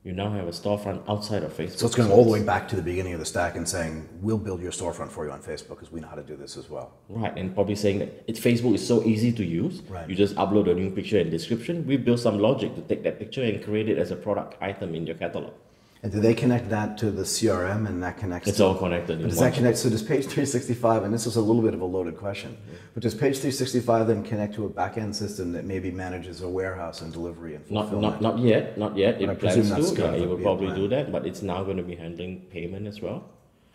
You now have a storefront outside of Facebook. So it's going all the way back to the beginning of the stack and saying, we'll build your storefront for you on Facebook because we know how to do this as well. Right, and probably saying that Facebook is so easy to use. Right. You just upload a new picture and description. We build some logic to take that picture and create it as a product item in your catalog. And do they connect that to the CRM and that connects It's to... all connected. But does that connect, so does Page 365, and this is a little bit of a loaded question, but does Page 365 then connect to a back-end system that maybe manages a warehouse and delivery and fulfillment? Not yet. But I It presume plans that's to. gonna Yeah, it will be a probably plan. do that, but it's now going to be handling payment as well.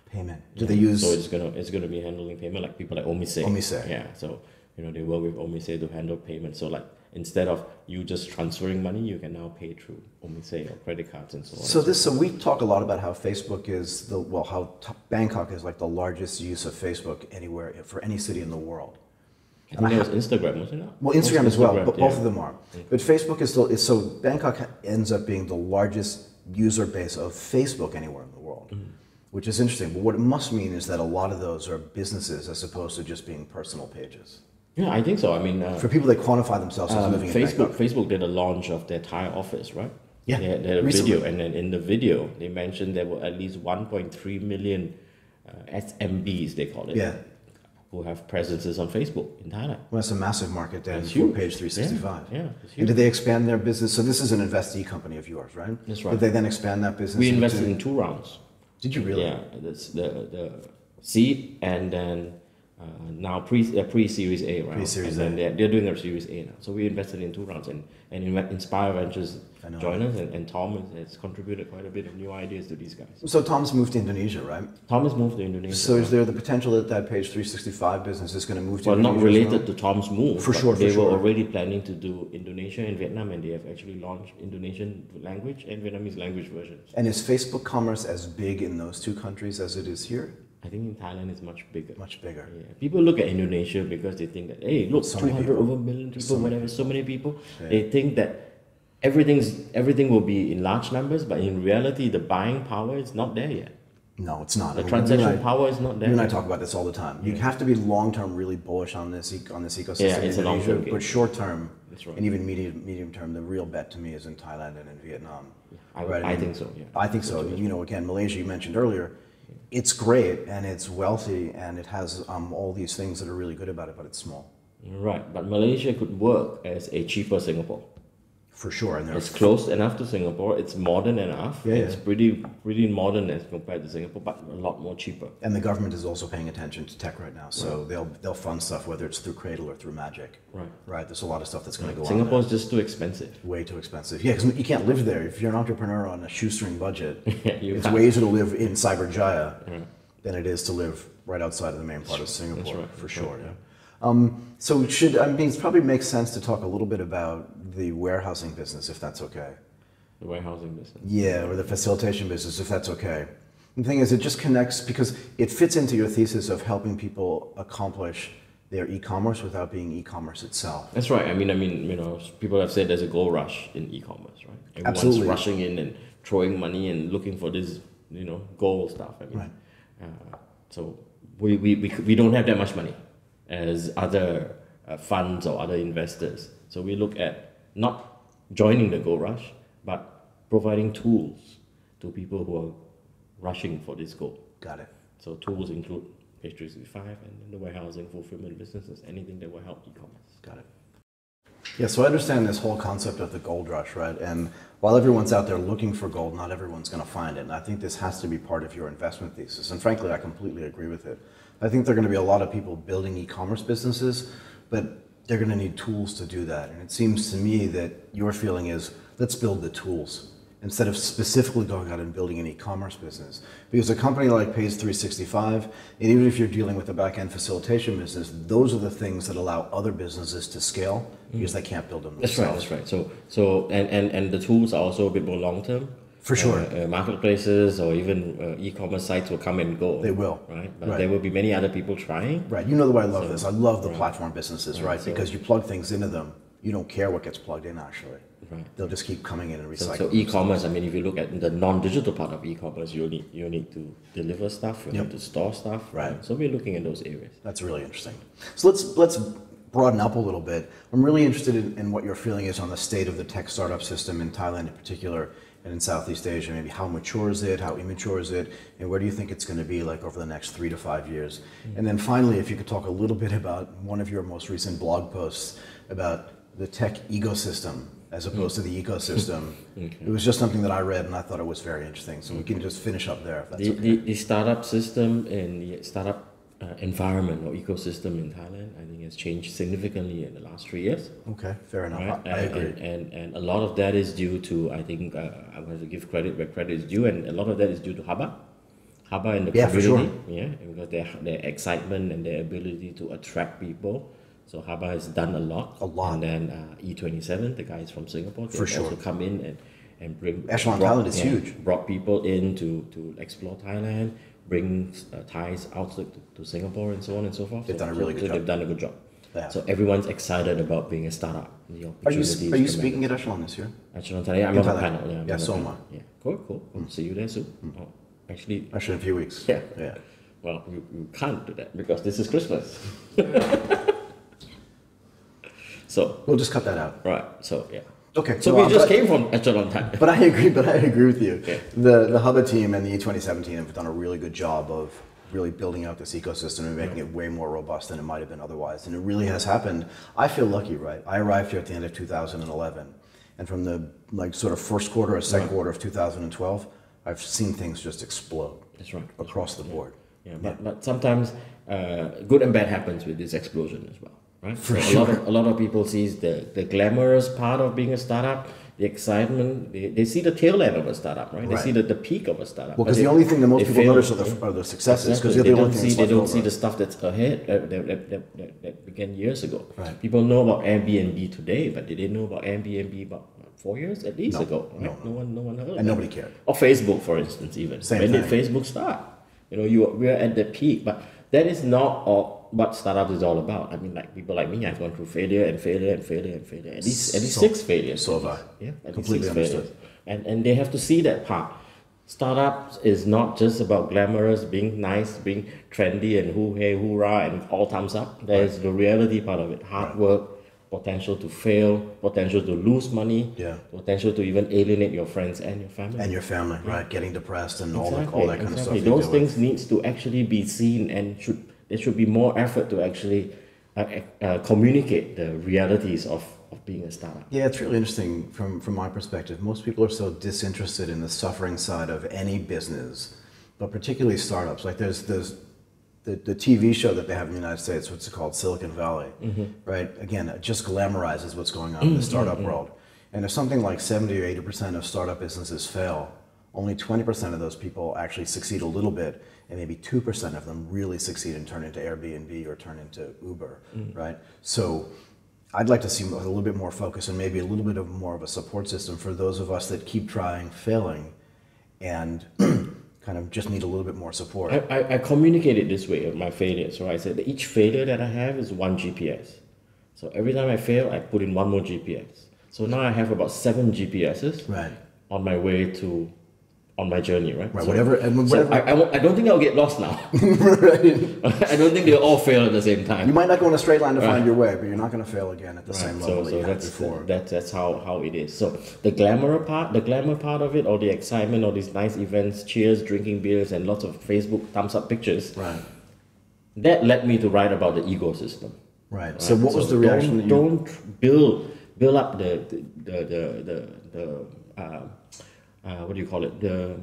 Payment. Do they use... So it's gonna be handling payment, like people like Omise. Omise. Yeah. So they work with Omise to handle payment. So like instead of you just transferring money, you can now pay through Omise or credit cards and so on. So we talk a lot about how Facebook is Bangkok is like the largest use of Facebook anywhere for any city in the world. I think there was Instagram, wasn't it? Well, Instagram as well, but both yeah. of them are. But Facebook is still so Bangkok ends up being the largest user base of Facebook anywhere in the world, which is interesting. But what it must mean is that a lot of those are businesses as opposed to just being personal pages. Yeah, I think so. I mean, For people that quantify themselves as living in Bangkok. Facebook did a launch of their Thai office, right? Yeah, They had a recently. video, and then in the video, they mentioned there were at least 1.3 million SMBs, they call it, Yeah. who have presences on Facebook in Thailand. Well, that's a massive market then It's for huge. Page 365. Yeah, it's And huge. did they expand their business? So this is an investee company of yours, right? That's right. Did they then expand that business? We invested in 2 rounds. Did you really? Yeah, that's the seed and then now pre-series A round. Pre-series and then they're doing their series A now. So we invested in 2 rounds, and Inspire Ventures joined us, and Tom has contributed quite a bit of new ideas to these guys. So Tom's moved to Indonesia, right? Tom has moved to Indonesia. So is there the potential that Page 365 business is going to move to Well, Indonesia? not related as to Tom's move. For but sure, They for were sure. already planning to do Indonesia and Vietnam, and they have actually launched Indonesian language and Vietnamese language versions. And is Facebook commerce as big in those 2 countries as it is here? I think in Thailand it's much bigger. Much bigger. Yeah. People look at Indonesia because they think that, hey, look, So many 200 people. over million people, So many whatever, so many people. Yeah. They think that everything will be in large numbers, but in reality, the buying power is not there yet. No, it's not. The I mean, transaction power is not there. You and I yet. talk about this all the time. You have to be long-term really bullish on this ecosystem Yeah, in it's a Indonesia, long-term game. but short-term That's right. and even medium term, the real bet to me is in Thailand and in Vietnam. I think so, yeah. I think so. Again, Malaysia you mentioned earlier, it's great and it's wealthy and it has all these things that are really good about it, but it's small. Right, but Malaysia could work as a cheaper Singapore. For sure. And It's close enough to Singapore. It's modern enough. Yeah, It's pretty modern as compared to Singapore, but a lot more cheaper. And the government is also paying attention to tech right now, so they'll fund stuff whether it's through Cradle or through Magic. Right. Right. There's a lot of stuff that's going to go on. Singapore is just too expensive. Way too expensive. Yeah, because you can't live there. If you're an entrepreneur on a shoestring budget, You it's can't. way easier to live in Cyberjaya than it is to live right outside of the main part of Singapore, right, for that's sure. right, So it probably makes sense to talk a little bit about the warehousing business, if that's okay. The warehousing business. Yeah, or the facilitation business, if that's okay. The thing is, it just connects because it fits into your thesis of helping people accomplish their e-commerce without being e-commerce itself. That's right. I mean, people have said there's a gold rush in e-commerce, right? Everyone's Absolutely. rushing in and throwing money and looking for this, gold stuff. I mean, Right. So we don't have that much money as other funds or other investors. So we look at not joining the gold rush, but providing tools to people who are rushing for this goal. Got it. So tools include Page 365 and the warehousing, fulfillment businesses, anything that will help e-commerce. Got it. Yeah, so I understand this whole concept of the gold rush, right? And while everyone's out there looking for gold, not everyone's going to find it. And I think this has to be part of your investment thesis. And frankly, I completely agree with it. I think there are going to be a lot of people building e-commerce businesses, but they're going to need tools to do that. And it seems to me that your feeling is, let's build the tools instead of specifically going out and building an e-commerce business. Because a company like Page 365, and even if you're dealing with a back-end facilitation business, those are the things that allow other businesses to scale because they can't build them themselves. That's right. So and the tools are also a bit more long-term. For sure. Marketplaces or even e-commerce sites will come and go. They will. Right? But there will be many other people trying. Right. You know the way I love this. I love the platform businesses, right? Because you plug things into them, you don't care what gets plugged in actually. Right. They'll just keep coming in and recycling. So e-commerce, I mean, if you look at the non-digital part of e-commerce, you need to deliver stuff, you need to store stuff. Right. So we're looking at those areas. That's really interesting. So let's broaden up a little bit. I'm really interested in what your feeling is on the state of the tech startup system in Thailand in particular and in Southeast Asia. Maybe how mature is it, how immature is it, and where do you think it's going to be like over the next 3 to 5 years? And then finally, if you could talk a little bit about one of your most recent blog posts about the tech ecosystem as opposed to the ecosystem. Okay. It was just something that I read and I thought it was very interesting. So we can just finish up there if that's okay. The startup system and the startup environment or ecosystem in Thailand, I think has changed significantly in the last 3 years. Okay, fair enough. Right? I agree. And a lot of that is due to, I think, I have to give credit where credit is due, and a lot of that is due to Haba and the community. For sure. Yeah, because their excitement and their ability to attract people. So Haba has done a lot. And then E27, the guys from Singapore, they also come in and bring... Echelon Thailand is huge. Brought people in to explore Thailand, bring Thais out to Singapore and so on and so forth. They've done a really good job. They've done a good job. Yeah. So everyone's excited about being a startup. The are you speaking at Echelon this year? Echelon Thailand, I'm on the panel. Yeah, so am I. Yeah, cool. See you there soon. Oh, actually, in a few weeks. Yeah. Well, you can't do that because this is Christmas. So we'll just cut that out. Right. So yeah. Okay. So we just came from Echelon Thailand. But I agree with you. Okay. The Haba team and the E27 team have done a really good job of really building out this ecosystem and making it way more robust than it might have been otherwise. And it really has happened. I feel lucky, right? I arrived here at the end of 2011. And from the sort of first quarter or second quarter of 2012, I've seen things just explode. That's right. Across the board. Yeah, but sometimes good and bad happens with this explosion as well. Right? For sure. A lot of people see the glamorous part of being a startup, the excitement. They see the tail end of a startup, right? They see the peak of a startup. Well, because the only thing that most people notice are the successes. Because they don't see the stuff that's ahead that began years ago. Right. People know about Airbnb today, but they didn't know about Airbnb about 4 years at least ago. Right? No one heard. And nobody cared. Or Facebook, for instance, even. When did Facebook start? We're at the peak, but that is not all. What startups is all about. I mean, people like me, I've gone through failure and failure and failure and failure. At least 6 failures. So have I. Yeah, completely understood. And they have to see that part. Startups is not just about glamorous, being nice, being trendy and hey, hoorah, and all thumbs up. There's the reality part of it. Hard work, potential to fail, potential to lose money, potential to even alienate your friends and your family. And your family, right? Getting depressed and all that kind of stuff. Those things needs to actually be seen and there should be more effort to actually communicate the realities of being a startup. Yeah, it's really interesting from my perspective. Most people are so disinterested in the suffering side of any business, but particularly startups. Like there's the TV show that they have in the United States, what's it called, Silicon Valley, right? Again, it just glamorizes what's going on in the startup world. And if something like 70 or 80% of startup businesses fail, only 20% of those people actually succeed a little bit, and maybe 2% of them really succeed and turn into Airbnb or turn into Uber, right? So I'd like to see a little bit more focus and maybe a little bit more of a support system for those of us that keep trying, failing, and kind of just need a little bit more support. I communicate it this way of my failures. So I said that each failure that I have is one GPS. So every time I fail, I put in one more GPS. So now I have about 7 GPSs on my way to, on my journey, right? Right, so, whatever. I don't think I'll get lost now. I don't think they'll all fail at the same time. You might not go in a straight line to find your way, but you're not going to fail again at the same level that you had before. That's how it is. So the glamour part of it, all the excitement, all these nice events, cheers, drinking beers, and lots of Facebook thumbs up pictures. Right. That led me to write about the ecosystem. Right. So what was the reaction? Don't build up the what do you call it? The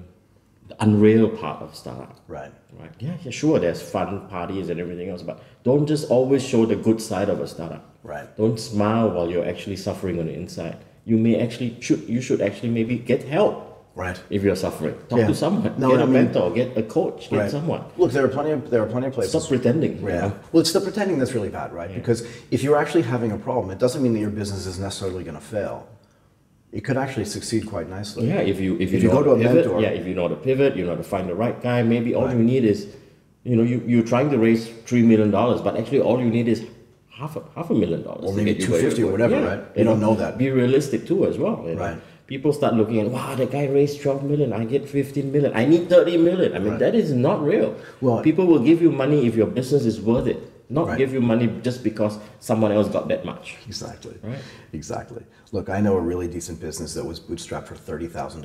unreal part of startup. Right. Right. Yeah, sure. There's fun parties and everything else, but don't just always show the good side of a startup. Right. Don't smile while you're actually suffering on the inside. You should actually maybe get help. Right. If you're suffering, talk to someone. Get a mentor. Get a coach. Get someone. Look, there are plenty of places. Stop pretending. Yeah. You know? Well, it's the pretending that's really bad, right? Yeah. Because if you're actually having a problem, it doesn't mean that your business is necessarily going to fail. It could actually succeed quite nicely. Yeah, if you go to a mentor. Yeah, if you know how to pivot, you know how to find the right guy. Maybe all you need is, you're trying to raise $3 million, but actually all you need is half a $1 million. Or maybe 250 or whatever, right? You don't know that. Be realistic too as well. Right. People start looking at, wow, that guy raised 12 million, I get 15 million, I need 30 million. I mean, that is not real. Well, people will give you money if your business is worth it, not give you money just because someone else got that much. Exactly. Right? Exactly. Look, I know a really decent business that was bootstrapped for $30,000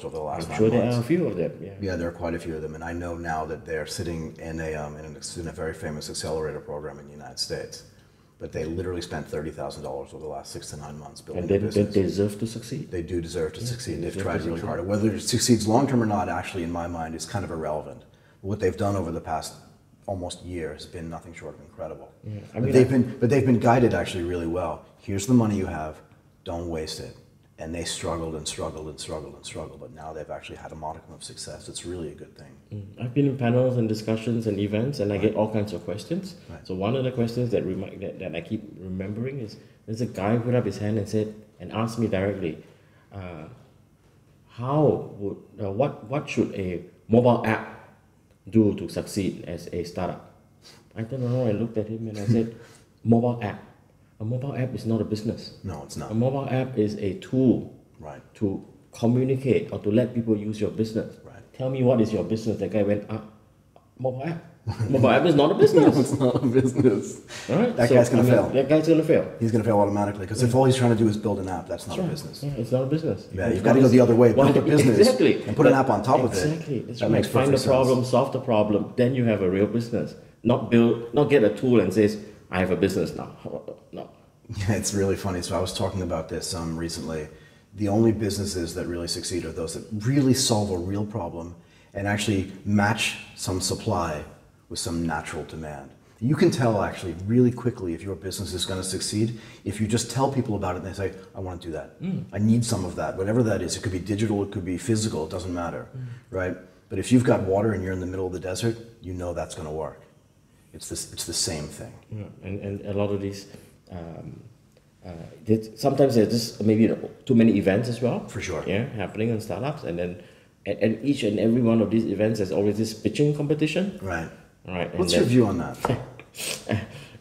over the last 9 months. I'm sure there are a few of them. Yeah, there are quite a few of them, and I know now that they're sitting in a very famous accelerator program in the United States. But they literally spent $30,000 over the last 6 to 9 months building a business. And they deserve to succeed. They do deserve to succeed. They've tried really hard. Whether it succeeds long term or not, actually, in my mind, is kind of irrelevant. What they've done over the past almost year has been nothing short of incredible. Yeah. But they've been guided actually really well. Here's the money you have. Don't waste it. And they struggled and struggled and struggled and struggled, but now they've actually had a modicum of success. It's really a good thing. I've been in panels and discussions and events, and I get all kinds of questions. So one of the questions that I keep remembering is, there's a guy who put up his hand and asked me directly, what should a mobile app do to succeed as a startup? I don't know. I looked at him and I said, mobile app. A mobile app is not a business. No, it's not. A mobile app is a tool to communicate or to let people use your business. Right. Tell me what is your business. That guy went, mobile app. Mobile app is not a business. No, it's not a business. Right? That guy's going to fail. That guy's going to fail. He's going to fail automatically because if all he's trying to do is build an app, that's not a business. Yeah, it's not a business. Yeah, you've got to go the other way. Build a business and put an app on top of it. Exactly. That makes find the problem, solve the problem, then you have a real business. Not get a tool and says, I have a business now. No. Yeah, it's really funny. So I was talking about this recently. The only businesses that really succeed are those that really solve a real problem and actually match some supply with some natural demand. You can tell actually really quickly if your business is going to succeed if you just tell people about it and they say, I want to do that. I need some of that, whatever that is. It could be digital, it could be physical, it doesn't matter, right? But if you've got water and you're in the middle of the desert, you know that's going to work. It's the same thing. Yeah, and a lot of these, sometimes there's just maybe too many events as well. For sure. Yeah, happening in startups, and then at each and every one of these events, there's always this pitching competition. Right. Right. What's your view on that?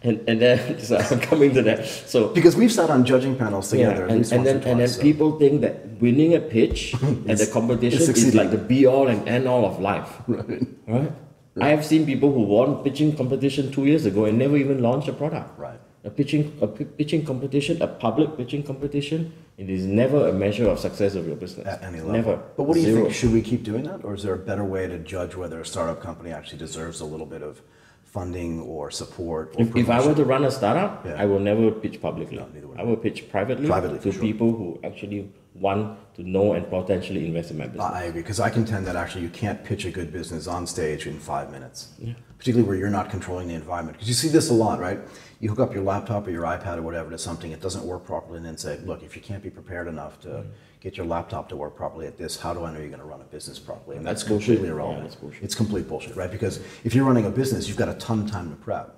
and then so I'm coming to that. So because we've sat on judging panels together, and then people think that winning a pitch at the competition is like the be all and end all of life. Right. I have seen people who won pitching competition 2 years ago and never even launched a product. Right. A pitching competition, a public pitching competition, it is never a measure of success of your business. At any level. Never. But what do you think? Should we keep doing that? Or is there a better way to judge whether a startup company actually deserves a little bit of funding or support? Or if I were to run a startup, I will never pitch publicly. No, neither would I will pitch privately to people who actually want to know and potentially invest in my business. I agree, because I contend that actually you can't pitch a good business on stage in 5 minutes, particularly where you're not controlling the environment. Because you see this a lot, right? You hook up your laptop or your iPad or whatever to something, it doesn't work properly, and then say, look, if you can't be prepared enough to get your laptop to work properly at this, how do I know you're going to run a business properly? And that's completely irrelevant. That's bullshit. It's complete bullshit, right? Because if you're running a business, you've got a ton of time to prep.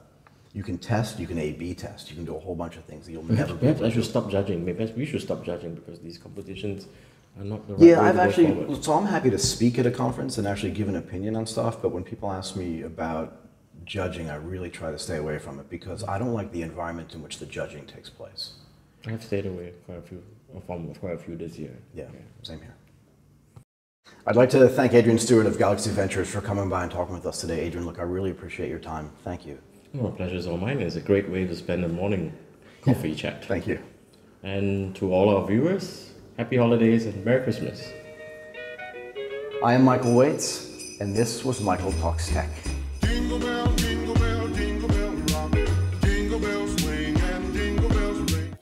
You can test, you can A/B test, you can do a whole bunch of things that you'll never be able to do. I should stop judging. Maybe we should stop judging because these competitions are not the right Yeah, way I've to go actually, forward. so I'm happy to speak at a conference and actually give an opinion on stuff, but when people ask me about judging, I really try to stay away from it because I don't like the environment in which the judging takes place. I've stayed away from quite a few this year. Yeah, same here. I'd like to thank Adrian Stewart of Galaxy Ventures for coming by and talking with us today. Adrian, look, I really appreciate your time. Thank you. Well, pleasure's all mine. It's a great way to spend a morning coffee chat. Thank you. And to all our viewers, happy holidays and Merry Christmas. I am Michael Waitze, and this was Michael Talks Tech. Jingle bell, jingle bell, jingle bell rock. Jingle bells swing and jingle bells ring.